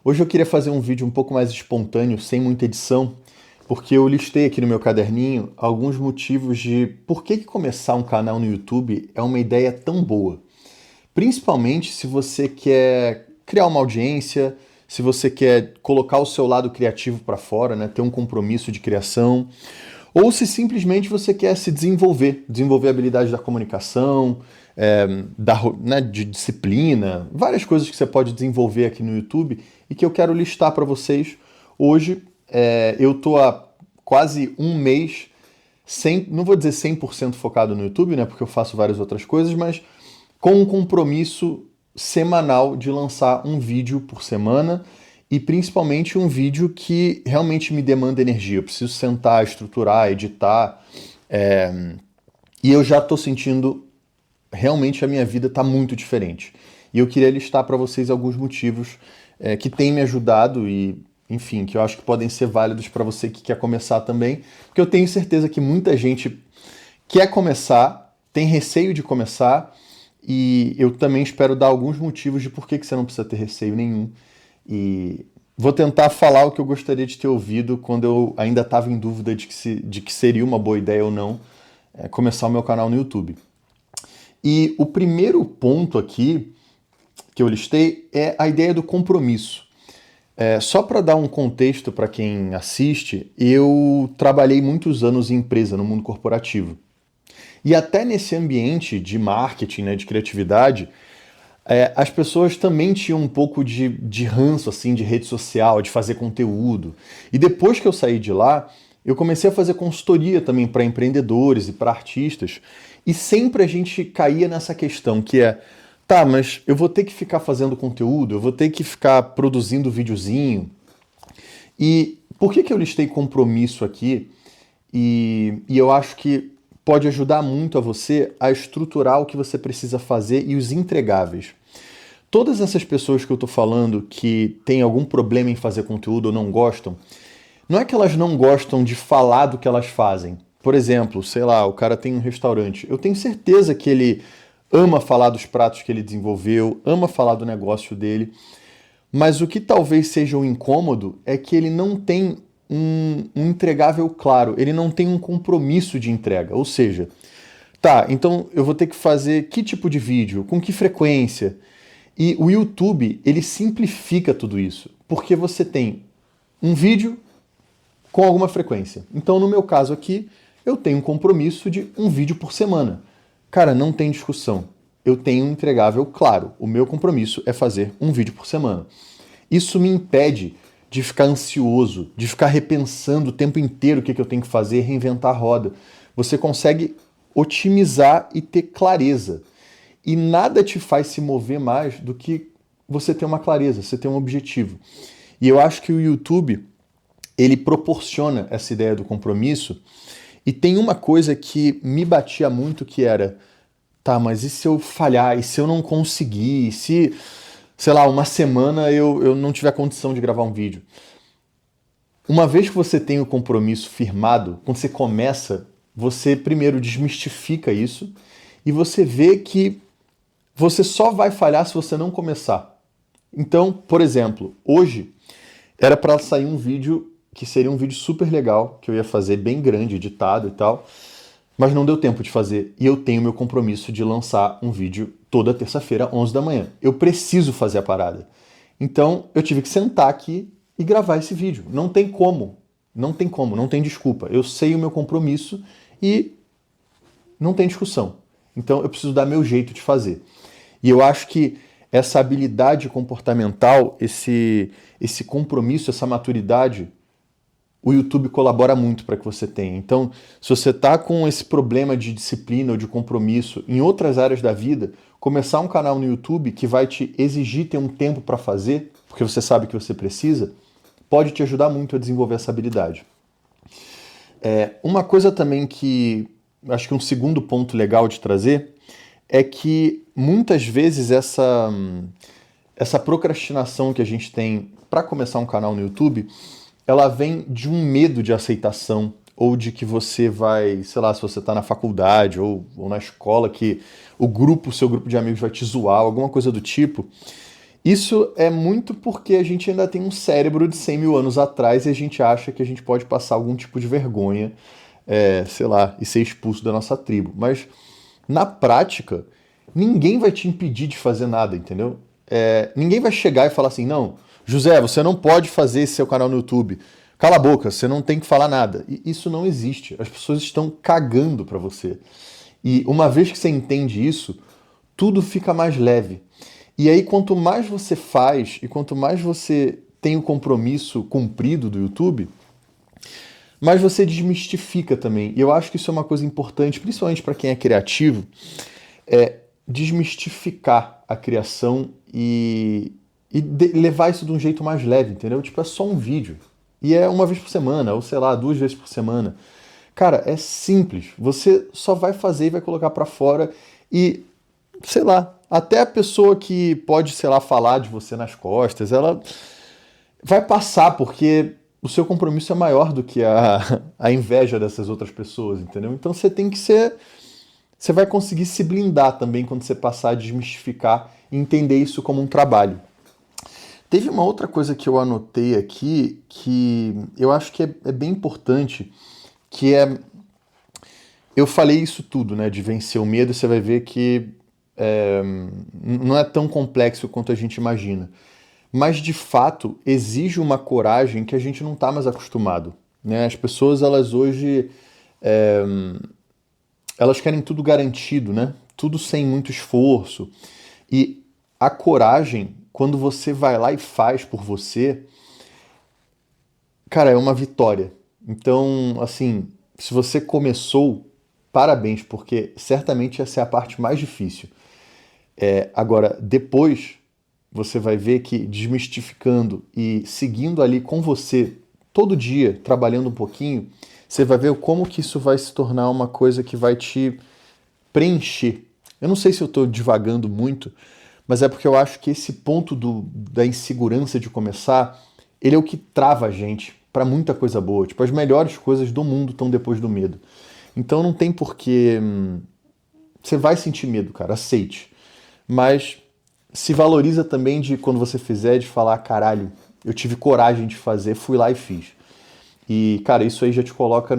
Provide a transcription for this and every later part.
Hoje eu queria fazer um vídeo um pouco mais espontâneo, sem muita edição, porque eu listei aqui no meu caderninho alguns motivos de por que começar um canal no YouTube é uma ideia tão boa. Principalmente se você quer criar uma audiência, se você quer colocar o seu lado criativo para fora, né, ter um compromisso de criação, ou se simplesmente você quer se desenvolver a habilidade da comunicação, né, de disciplina, várias coisas que você pode desenvolver aqui no YouTube e que eu quero listar para vocês hoje. Eu estou há quase um mês, não vou dizer 100% focado no YouTube, né, porque eu faço várias outras coisas, mas com um compromisso semanal de lançar um vídeo por semana e principalmente um vídeo que realmente me demanda energia. Eu preciso sentar, estruturar, editar, e eu já estou sentindo realmente a minha vida está muito diferente. E eu queria listar para vocês alguns motivos que têm me ajudado e, enfim, que eu acho que podem ser válidos para você que quer começar também, porque eu tenho certeza que muita gente quer começar, tem receio de começar, e eu também espero dar alguns motivos de por que você não precisa ter receio nenhum. E vou tentar falar o que eu gostaria de ter ouvido quando eu ainda estava em dúvida de que seria uma boa ideia ou não começar o meu canal no YouTube. E o primeiro ponto aqui que eu listei é a ideia do compromisso. Só para dar um contexto para quem assiste, eu trabalhei muitos anos em empresa, no mundo corporativo. E até nesse ambiente de marketing, né, de criatividade, as pessoas também tinham um pouco de ranço assim, de rede social, de fazer conteúdo. E depois que eu saí de lá, eu comecei a fazer consultoria também para empreendedores e para artistas. E sempre a gente caía nessa questão que tá, mas eu vou ter que ficar fazendo conteúdo, eu vou ter que ficar produzindo videozinho. E por que eu listei compromisso aqui? E eu acho que pode ajudar muito a você a estruturar o que você precisa fazer e os entregáveis. Todas essas pessoas que eu estou falando que têm algum problema em fazer conteúdo ou não gostam, não é que elas não gostam de falar do que elas fazem. Por exemplo, sei lá, o cara tem um restaurante. Eu tenho certeza que ele ama falar dos pratos que ele desenvolveu, ama falar do negócio dele, mas o que talvez seja um incômodo é que ele não tem um entregável claro, ele não tem um compromisso de entrega. Ou seja, tá, então eu vou ter que fazer que tipo de vídeo, com que frequência? E o YouTube, ele simplifica tudo isso, porque você tem um vídeo com alguma frequência. Então, no meu caso aqui, eu tenho um compromisso de um vídeo por semana. Cara, não tem discussão. Eu tenho um entregável claro. O meu compromisso é fazer um vídeo por semana. Isso me impede de ficar ansioso, de ficar repensando o tempo inteiro o que eu tenho que fazer, reinventar a roda. Você consegue otimizar e ter clareza. E nada te faz se mover mais do que você ter uma clareza, você ter um objetivo. E eu acho que o YouTube, ele proporciona essa ideia do compromisso. E tem uma coisa que me batia muito, que era, tá, mas e se eu falhar? E se eu não conseguir? E se, sei lá, uma semana eu não tiver condição de gravar um vídeo? Uma vez que você tem o compromisso firmado, quando você começa, você primeiro desmistifica isso e você vê que você só vai falhar se você não começar. Então, por exemplo, hoje era para sair um vídeo que seria um vídeo super legal, que eu ia fazer bem grande, editado e tal, mas não deu tempo de fazer. E eu tenho meu compromisso de lançar um vídeo toda terça-feira, 11 da manhã. Eu preciso fazer a parada. Então, eu tive que sentar aqui e gravar esse vídeo. Não tem como, não tem desculpa. Eu sei o meu compromisso e não tem discussão. Então, eu preciso dar meu jeito de fazer. E eu acho que essa habilidade comportamental, esse compromisso, essa maturidade, o YouTube colabora muito para que você tenha. Então, se você está com esse problema de disciplina ou de compromisso em outras áreas da vida, começar um canal no YouTube que vai te exigir ter um tempo para fazer, porque você sabe que você precisa, pode te ajudar muito a desenvolver essa habilidade. Uma coisa também que acho que um segundo ponto legal de trazer é que muitas vezes essa procrastinação que a gente tem para começar um canal no YouTube, ela vem de um medo de aceitação, ou de que você vai, sei lá, se você está na faculdade ou na escola, que o seu grupo de amigos vai te zoar, alguma coisa do tipo. Isso é muito porque a gente ainda tem um cérebro de 100 mil anos atrás e a gente acha que a gente pode passar algum tipo de vergonha, sei lá, e ser expulso da nossa tribo. Mas na prática, ninguém vai te impedir de fazer nada, entendeu? Ninguém vai chegar e falar assim, não, José, você não pode fazer esse seu canal no YouTube. Cala a boca, você não tem que falar nada. E isso não existe. As pessoas estão cagando pra você. E uma vez que você entende isso, tudo fica mais leve. E aí, quanto mais você faz e quanto mais você tem o compromisso cumprido do YouTube, mais você desmistifica também. E eu acho que isso é uma coisa importante, principalmente para quem é criativo, é desmistificar a criação e levar isso de um jeito mais leve, entendeu? Tipo, é só um vídeo. E é uma vez por semana, ou sei lá, 2 vezes por semana. Cara, é simples. Você só vai fazer e vai colocar pra fora e, sei lá, até a pessoa que pode, sei lá, falar de você nas costas, ela vai passar porque o seu compromisso é maior do que a inveja dessas outras pessoas, entendeu? Então você tem que ser. Você vai conseguir se blindar também quando você passar a desmistificar e entender isso como um trabalho. Teve uma outra coisa que eu anotei aqui que eu acho que é bem importante, que é. Eu falei isso tudo, né? De vencer o medo, você vai ver que não é tão complexo quanto a gente imagina. Mas de fato exige uma coragem que a gente não está mais acostumado, né? As pessoas elas hoje elas querem tudo garantido, né? Tudo sem muito esforço. E a coragem, quando você vai lá e faz por você, cara, é uma vitória. Então, assim, se você começou, parabéns, porque certamente essa é a parte mais difícil. Agora, depois, você vai ver que desmistificando e seguindo ali com você, todo dia, trabalhando um pouquinho, você vai ver como que isso vai se tornar uma coisa que vai te preencher. Eu não sei se eu estou divagando muito, mas é porque eu acho que esse ponto da insegurança de começar, ele é o que trava a gente para muita coisa boa. Tipo, as melhores coisas do mundo estão depois do medo. Então não tem porquê. Você vai sentir medo, cara, aceite. Mas se valoriza também de quando você fizer, de falar, caralho, eu tive coragem de fazer, fui lá e fiz. E, cara, isso aí já te coloca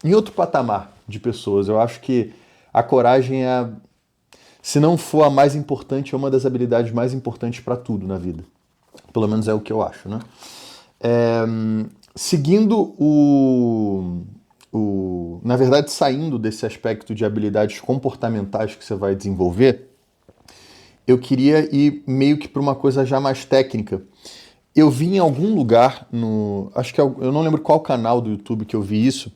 em outro patamar de pessoas. Eu acho que a coragem é, se não for a mais importante, é uma das habilidades mais importantes para tudo na vida. Pelo menos é o que eu acho, né? É, seguindo na verdade, saindo desse aspecto de habilidades comportamentais que você vai desenvolver, eu queria ir meio que para uma coisa já mais técnica. Eu vi em algum lugar, acho que eu não lembro qual canal do YouTube que eu vi isso,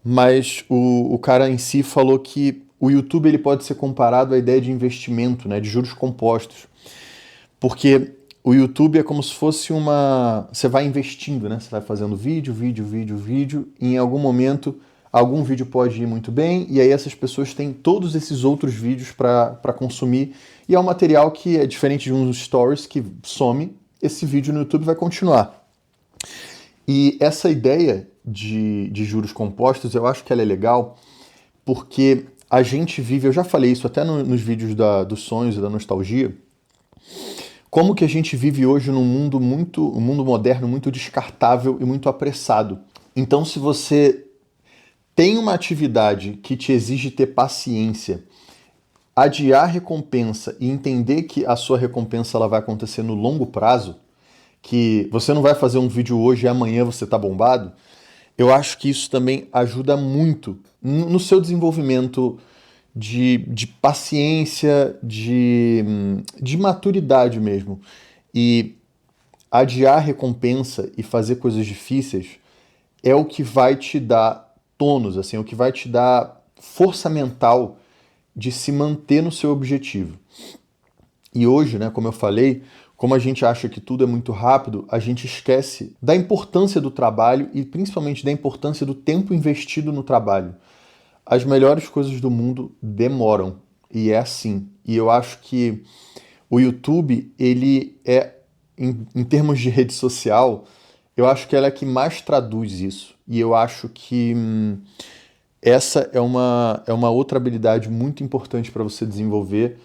mas o cara em si falou que o YouTube ele pode ser comparado à ideia de investimento, né, de juros compostos. Porque o YouTube é como se fosse uma. Você vai investindo, né? Você vai fazendo vídeo, vídeo, vídeo, vídeo, e em algum momento algum vídeo pode ir muito bem, e aí essas pessoas têm todos esses outros vídeos para consumir, e é um material que é diferente de uns stories que some, esse vídeo no YouTube vai continuar. E essa ideia de juros compostos, eu acho que ela é legal, porque a gente vive, eu já falei isso até nos vídeos dos sonhos e da nostalgia, como que a gente vive hoje num mundo um mundo moderno muito descartável e muito apressado. Então, se você tem uma atividade que te exige ter paciência, adiar a recompensa e entender que a sua recompensa ela vai acontecer no longo prazo, que você não vai fazer um vídeo hoje e amanhã você tá bombado, eu acho que isso também ajuda muito no seu desenvolvimento de paciência, de maturidade mesmo. E adiar a recompensa e fazer coisas difíceis é o que vai te dar tônus, assim, é o que vai te dar força mental de se manter no seu objetivo. E hoje, né, como eu falei, como a gente acha que tudo é muito rápido, a gente esquece da importância do trabalho e principalmente da importância do tempo investido no trabalho. As melhores coisas do mundo demoram, e é assim. E eu acho que o YouTube, ele é, em termos de rede social, eu acho que ela é a que mais traduz isso. E eu acho que essa é uma outra habilidade muito importante para você desenvolver,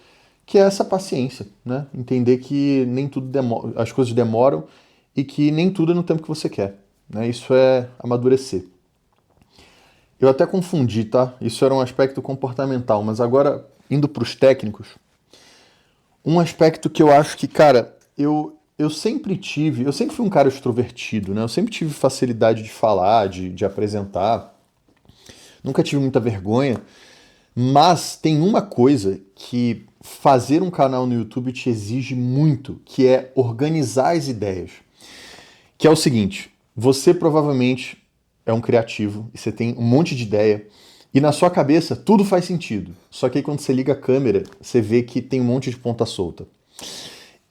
que é essa paciência, né? Entender que nem tudo as coisas demoram e que nem tudo é no tempo que você quer, né? Isso é amadurecer. Eu até confundi, tá? Isso era um aspecto comportamental, mas agora, indo para os técnicos, um aspecto que eu acho que, cara, eu sempre fui um cara extrovertido, né? Eu sempre tive facilidade de falar, de apresentar, nunca tive muita vergonha, mas tem uma coisa que fazer um canal no YouTube te exige muito, que é organizar as ideias. Que é o seguinte, você provavelmente é um criativo e você tem um monte de ideia e na sua cabeça tudo faz sentido. Só que aí quando você liga a câmera, você vê que tem um monte de ponta solta.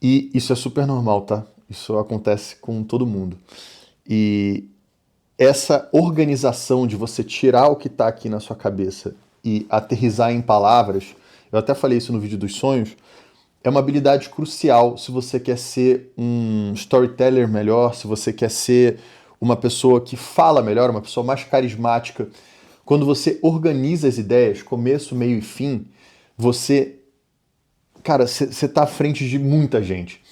E isso é super normal, tá? Isso acontece com todo mundo. E essa organização de você tirar o que está aqui na sua cabeça e aterrissar em palavras, eu até falei isso no vídeo dos sonhos, é uma habilidade crucial se você quer ser um storyteller melhor, se você quer ser uma pessoa que fala melhor, uma pessoa mais carismática. Quando você organiza as ideias, começo, meio e fim, você, cara, você tá à frente de muita gente.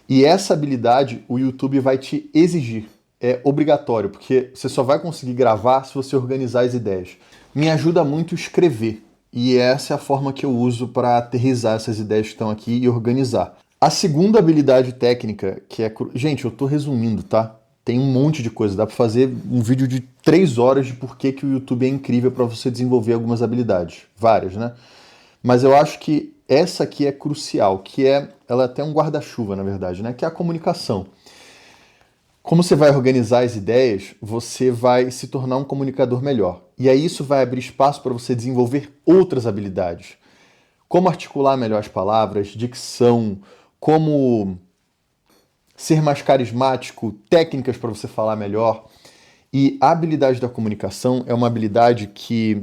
E essa habilidade o YouTube vai te exigir. É obrigatório, porque você só vai conseguir gravar se você organizar as ideias. Me ajuda muito escrever. E essa é a forma que eu uso para aterrissar essas ideias que estão aqui e organizar. A segunda habilidade técnica, que é... Gente, eu tô resumindo, tá? Tem um monte de coisa. Dá para fazer um vídeo de 3 horas de por que o YouTube é incrível para você desenvolver algumas habilidades. Várias, né? Mas eu acho que essa aqui é crucial, que é... Ela é até um guarda-chuva, na verdade, né? Que é a comunicação. Como você vai organizar as ideias, você vai se tornar um comunicador melhor. E aí isso vai abrir espaço para você desenvolver outras habilidades. Como articular melhor as palavras, dicção, como ser mais carismático, técnicas para você falar melhor. E a habilidade da comunicação é uma habilidade que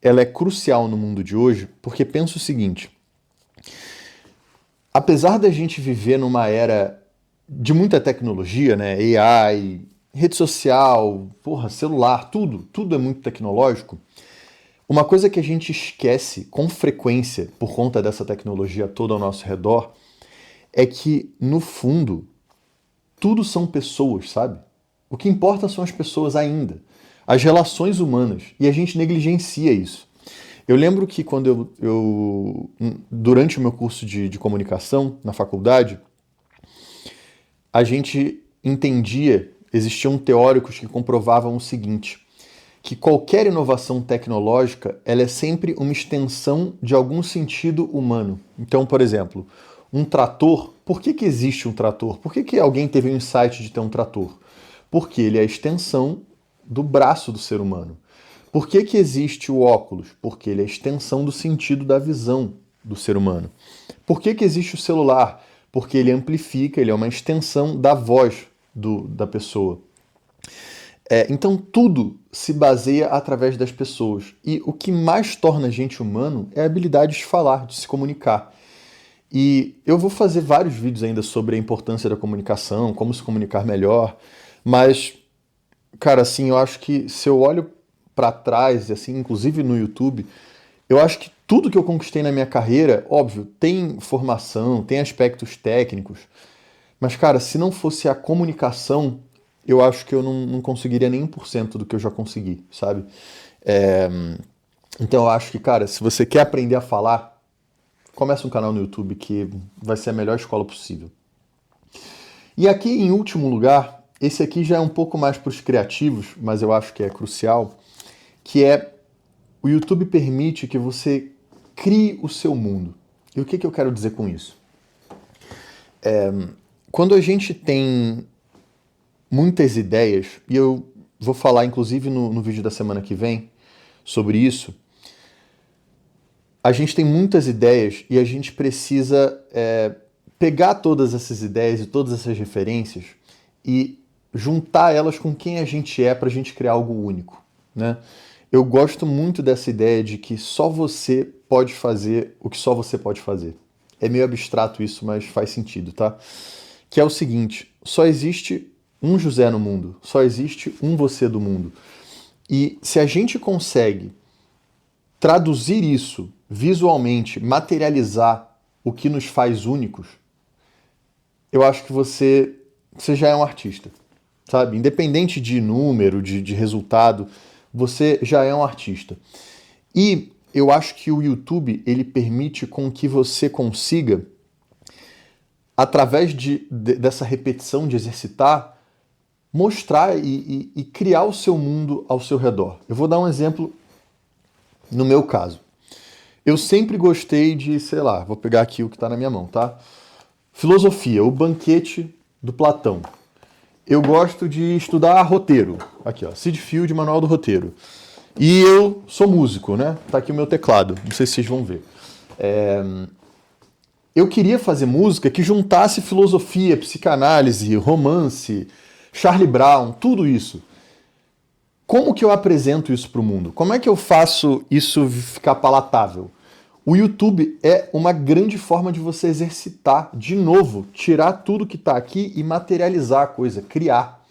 ela é crucial no mundo de hoje, porque pensa o seguinte: apesar da gente viver numa era de muita tecnologia, né? AI, rede social, porra, celular, tudo é muito tecnológico. Uma coisa que a gente esquece com frequência por conta dessa tecnologia toda ao nosso redor é que, no fundo, tudo são pessoas, sabe? O que importa são as pessoas ainda, as relações humanas, e a gente negligencia isso. Eu lembro que quando durante o meu curso de comunicação na faculdade, a gente entendia, existiam teóricos que comprovavam o seguinte, que qualquer inovação tecnológica ela é sempre uma extensão de algum sentido humano. Então, por exemplo, um trator, por que existe um trator? Por que alguém teve o insight de ter um trator? Porque ele é a extensão do braço do ser humano. Por que existe o óculos? Porque ele é a extensão do sentido da visão do ser humano. Por que existe o celular? Porque ele amplifica, ele é uma extensão da voz da pessoa. Então tudo se baseia através das pessoas. E o que mais torna a gente humano é a habilidade de falar, de se comunicar. E eu vou fazer vários vídeos ainda sobre a importância da comunicação, como se comunicar melhor, mas, cara, assim, eu acho que se eu olho para trás, assim, inclusive no YouTube, eu acho que tudo que eu conquistei na minha carreira, óbvio, tem formação, tem aspectos técnicos, mas, cara, se não fosse a comunicação, eu acho que eu não conseguiria nem 1% do que eu já consegui, sabe? Então eu acho que, cara, se você quer aprender a falar, começa um canal no YouTube que vai ser a melhor escola possível. E aqui, em último lugar, esse aqui já é um pouco mais para os criativos, mas eu acho que é crucial, que é o YouTube permite que você crie o seu mundo. E o que eu quero dizer com isso? Quando a gente tem muitas ideias, e eu vou falar inclusive no vídeo da semana que vem sobre isso, a gente tem muitas ideias e a gente precisa pegar todas essas ideias e todas essas referências e juntar elas com quem a gente é para a gente criar algo único, né? Eu gosto muito dessa ideia de que só você pode fazer o que só você pode fazer. É meio abstrato isso, mas faz sentido, tá? Que é o seguinte, só existe um José no mundo, só existe um você do mundo. E se a gente consegue traduzir isso visualmente, materializar o que nos faz únicos, eu acho que você já é um artista, sabe? Independente de número, de resultado, você já é um artista. E eu acho que o YouTube, ele permite com que você consiga, através dessa repetição de exercitar, mostrar e criar o seu mundo ao seu redor. Eu vou dar um exemplo no meu caso. Eu sempre gostei de, sei lá, vou pegar aqui o que está na minha mão, tá? Filosofia, o banquete do Platão. Eu gosto de estudar roteiro. Aqui, ó, Sid Field, Manual do Roteiro. E eu sou músico, né? Tá aqui o meu teclado, não sei se vocês vão ver. Eu queria fazer música que juntasse filosofia, psicanálise, romance, Charlie Brown, tudo isso. Como que eu apresento isso para o mundo? Como é que eu faço isso ficar palatável? O YouTube é uma grande forma de você exercitar, de novo, tirar tudo que está aqui e materializar a coisa, criar.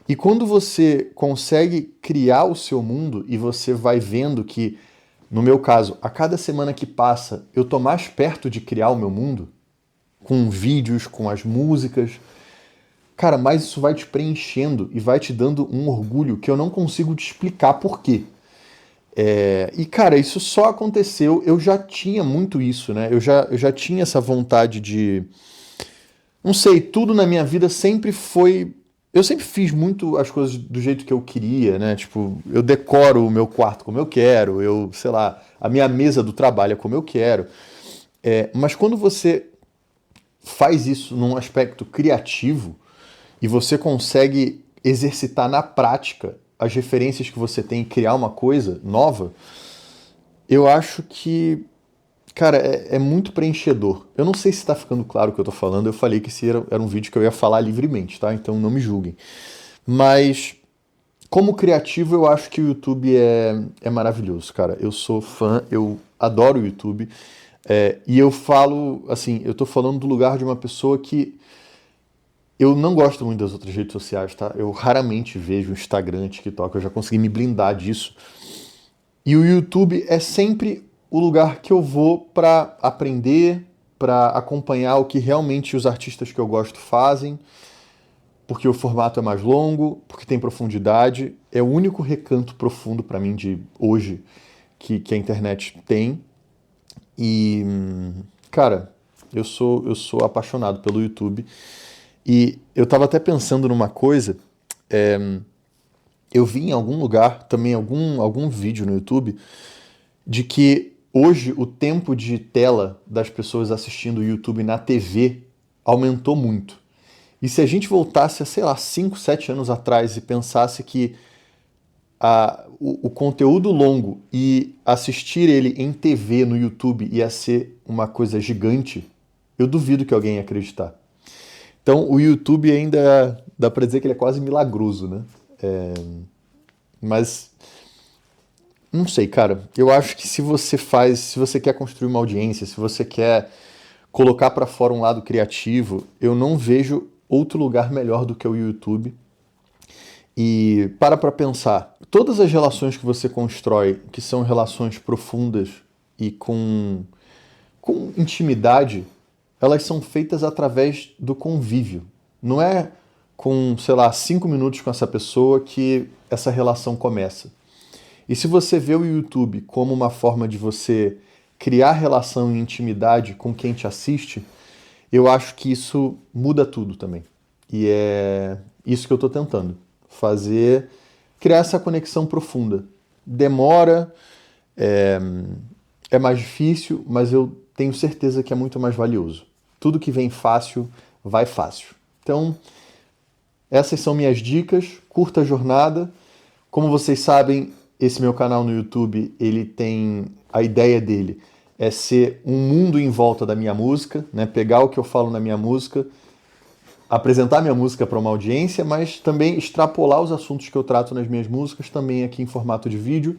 E quando você consegue criar o seu mundo e você vai vendo que, no meu caso, a cada semana que passa, eu tô mais perto de criar o meu mundo, com vídeos, com as músicas, cara, mas isso vai te preenchendo e vai te dando um orgulho que eu não consigo te explicar por quê. E, cara, isso só aconteceu, eu já tinha muito isso, né? Eu já tinha essa vontade de... Não sei, tudo na minha vida sempre foi... Eu sempre fiz muito as coisas do jeito que eu queria, né? Tipo, eu decoro o meu quarto como eu quero, sei lá, a minha mesa do trabalho é como eu quero. Mas quando você faz isso num aspecto criativo e você consegue exercitar na prática as referências que você tem e criar uma coisa nova, eu acho que, cara, é muito preenchedor. Eu não sei se está ficando claro o que eu tô falando, eu falei que esse era um vídeo que eu ia falar livremente, tá? Então não me julguem. Mas, como criativo, eu acho que o YouTube é maravilhoso, cara. Eu sou fã, eu adoro o YouTube. E eu falo, assim, eu tô falando do lugar de uma pessoa que eu não gosto muito das outras redes sociais, tá? Eu raramente vejo Instagram, TikTok, eu já consegui me blindar disso. E o YouTube é sempre o lugar que eu vou para aprender, para acompanhar o que realmente os artistas que eu gosto fazem, porque o formato é mais longo, porque tem profundidade. É o único recanto profundo para mim de hoje que a internet tem. E, cara, eu sou apaixonado pelo YouTube. E eu tava até pensando numa coisa, eu vi em algum lugar, também algum vídeo no YouTube, de que hoje o tempo de tela das pessoas assistindo o YouTube na TV aumentou muito. E se a gente voltasse a, sei lá, 5, 7 anos atrás e pensasse que o conteúdo longo e assistir ele em TV no YouTube ia ser uma coisa gigante, eu duvido que alguém ia acreditar. Então, o YouTube ainda dá pra dizer que ele é quase milagroso, né? Mas, não sei, cara. Eu acho que se você quer construir uma audiência, se você quer colocar pra fora um lado criativo, eu não vejo outro lugar melhor do que o YouTube. E para pra pensar, todas as relações que você constrói, que são relações profundas e com intimidade, elas são feitas através do convívio. Não é com, sei lá, 5 minutos com essa pessoa que essa relação começa. E se você vê o YouTube como uma forma de você criar relação e intimidade com quem te assiste, eu acho que isso muda tudo também. E é isso que eu estou tentando. Criar essa conexão profunda. Demora, é mais difícil, mas eu tenho certeza que é muito mais valioso. Tudo que vem fácil, vai fácil. Então, essas são minhas dicas, curta a jornada. Como vocês sabem, esse meu canal no YouTube, a ideia dele é ser um mundo em volta da minha música, né? Pegar o que eu falo na minha música, apresentar minha música para uma audiência, mas também extrapolar os assuntos que eu trato nas minhas músicas, também aqui em formato de vídeo,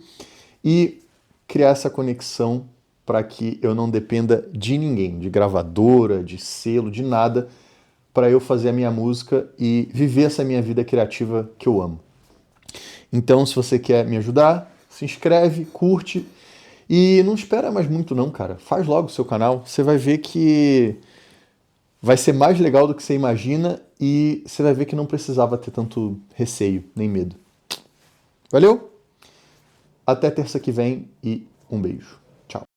e criar essa conexão para que eu não dependa de ninguém, de gravadora, de selo, de nada, para eu fazer a minha música e viver essa minha vida criativa que eu amo. Então, se você quer me ajudar, se inscreve, curte E não espera mais muito não, cara. Faz logo o seu canal. Você vai ver que vai ser mais legal do que você imagina e você vai ver que não precisava ter tanto receio nem medo. Valeu? Até terça que vem e um beijo. Tchau.